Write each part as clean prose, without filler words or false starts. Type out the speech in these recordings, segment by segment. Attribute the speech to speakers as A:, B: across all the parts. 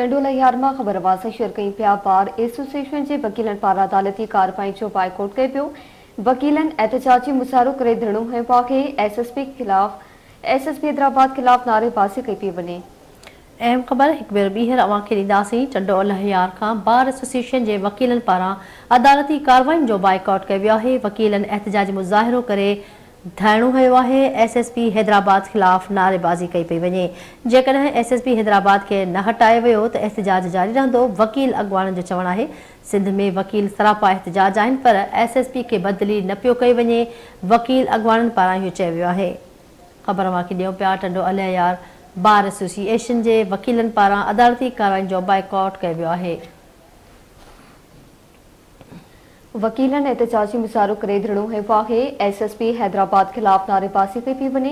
A: टंडोला यार मां ख़बर आवाज़ शेयर कई पिया बार एसोसिएशन के वकीलन पारां अदालती कार्रवाई जो बाइकआउट कयो पियो। वकीलन एहतजाजी मुज़ाहिरो करे धरणो हयो आहे। एसएसपी हैदराबाद खिलाफ नारेबाज़ी कई पई वञे।
B: अहम ख़बर एक बेर ॿीहर अवांखे ॾींदासीं। टंडोला यार खां बार एसोसिएशन जे वकीलनि पारां अदालती कार्रवाई जो बाइकआउट कयो वियो आहे। वकीलनि एहतजाजी मुज़ाहिरो करे धरणो हयो आहे। एसएसपी हैदराबाद खिलाफ नारेबाज़ी कई पई वञे। जेकॾहिं एसएसपी हैदराबाद के न हटायो वियो त एहतजाज जारी रहंदो। वकील अॻवाननि जो चवणु आहे सिंध में वकील सरापा एहतजाज आहिनि पर एसएसपी के बदिली न पियो कयो वञे। वकील अॻवाननि पारां इहो चयो वियो आहे। ख़बर अवांखे ॾियूं पिया टंडोला यार बार एसोसिएशन जे वकीलनि पारां अदालती कार्रवाई जो बाइकआउट कयो वियो आहे।
A: वकीलन एहतजाजी मुज़ाहिरो करे धरणो हयो आहे। एसएसपी हैदराबाद खिलाफ नारेबाज़ी कई पई वञे।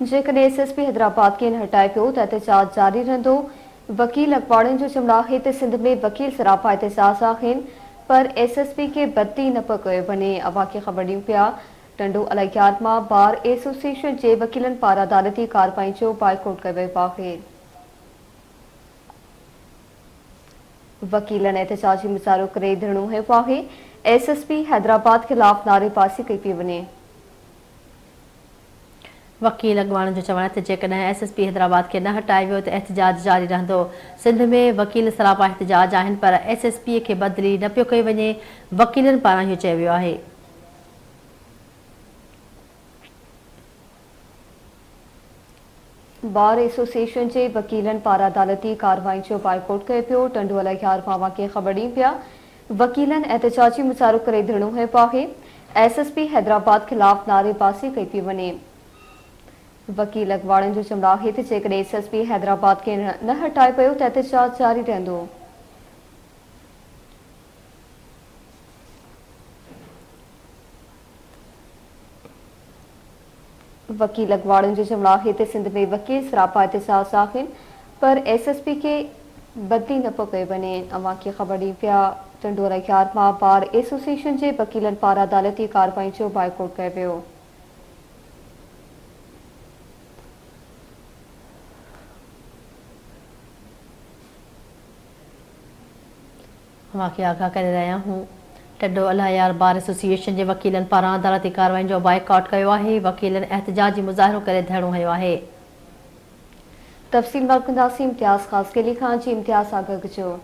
A: जेकॾहिं एसएसपी हैदराबाद के न हटाए पियो त एहतजाज जारी रहंदो। वकील अखबारनि जो चवणु आहे त सिंध में वकील सरापा एहतजाज आहिनि पर एसएसपी के बदली न पियो कयो वञे। अवांखे ख़बर ॾियूं पिया टंडोला यार मां बार एसोसिएशन जे वकीलनि पारां अदालती कार्रवाई जो बाइकआउट कयो वियो आहे। वकीलन एहतजाजी मुज़ाहिरो करे धरणो हयो आहे। एसएसपी हैदराबाद खिलाफ नारेबाज़ी कई पई वञे।
B: वकील अॻवाननि जो चवणु आहे त जेकॾहिं एसएसपी हैदराबाद के न हटायो वियो त एहतजाज जारी रहंदो। सिंध में वकील सरापा एहतजाज आहिनि पर एसएसपी के बदिली न पियो कयो वञे। वकीलनि पारां इहो चयो वियो आहे।
A: बार एसोसिएशन के वकीलन पारां अदालती कार्रवाई जो बाइकआउट कयो पियो। टंडोला यार मां अवांखे ख़बर ॾियूं पिया वकीलन एहतजाजी मुज़ाहिरो करे धरणो हयो आहे। एसएसपी हैदराबाद खिलाफ नारेबाज़ी कई पई वञे। वकील अखबारनि जो चवणु आहे त जेकॾहिं एसएसपी हैदराबाद के न हटाए पियो त एहतजाज जारी रहंदो। वकील अखबारनि जो चवणु आहे त सिंध में वकील सरापा एहतजाज आहिनि पर एसएसपी के बदली न पियो कयो वञे। अवांखे ख़बर ॾियूं पिया टंडोला यार मां बार एसोसिएशन जे वकीलनि पारां अदालती कार्रवाई जो बाइकआउट कयो वियो।
B: अवांखे आगाह करे रहिया आहियूं टंडोला यार बार एसोसिएशन जे वकीलनि पारां अदालती कार्रवाई जो बाइकआउट कयो आहे। वकीलनि एहतजाजी मुज़ाहिरो करे धरणो हयो आहे।
A: तफ़सील कंदासीं इम्तियाज़ ख़ास केली खां। जी इम्तियाज़ आगाह जो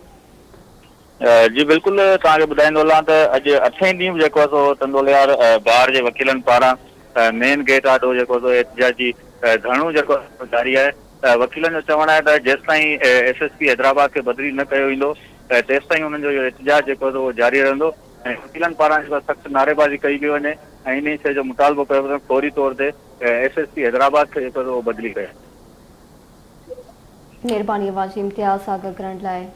C: जी बिल्कुल तव्हांखे ॿुधाईंदो हलां त अॼु 8 ॾींहुं जेको आहे सो टंडोला यार बार जे वकीलनि पारां मेन गेट आॾो जेको सो एहतजाजी धरणो जेको जारी आहे। वकीलनि जो चवणु आहे त जेसिताईं एसएसपी हैदराबाद खे बदिली न कयो ईंदो तेसिताईं हुननि जो इहो एहतजाज जेको उहो जारी रहंदो ऐं वकीलनि पारां जेको सख़्तु नारेबाज़ी कई पई वञे ऐं इन शइ जो मुतालबो कयो वञे फौरी तौर ते एसएसपी हैदराबाद खे जेको उहो बदिली कयो।
A: महिरबानी अवांजी इम्तियाज़ आगाह करण लाइ।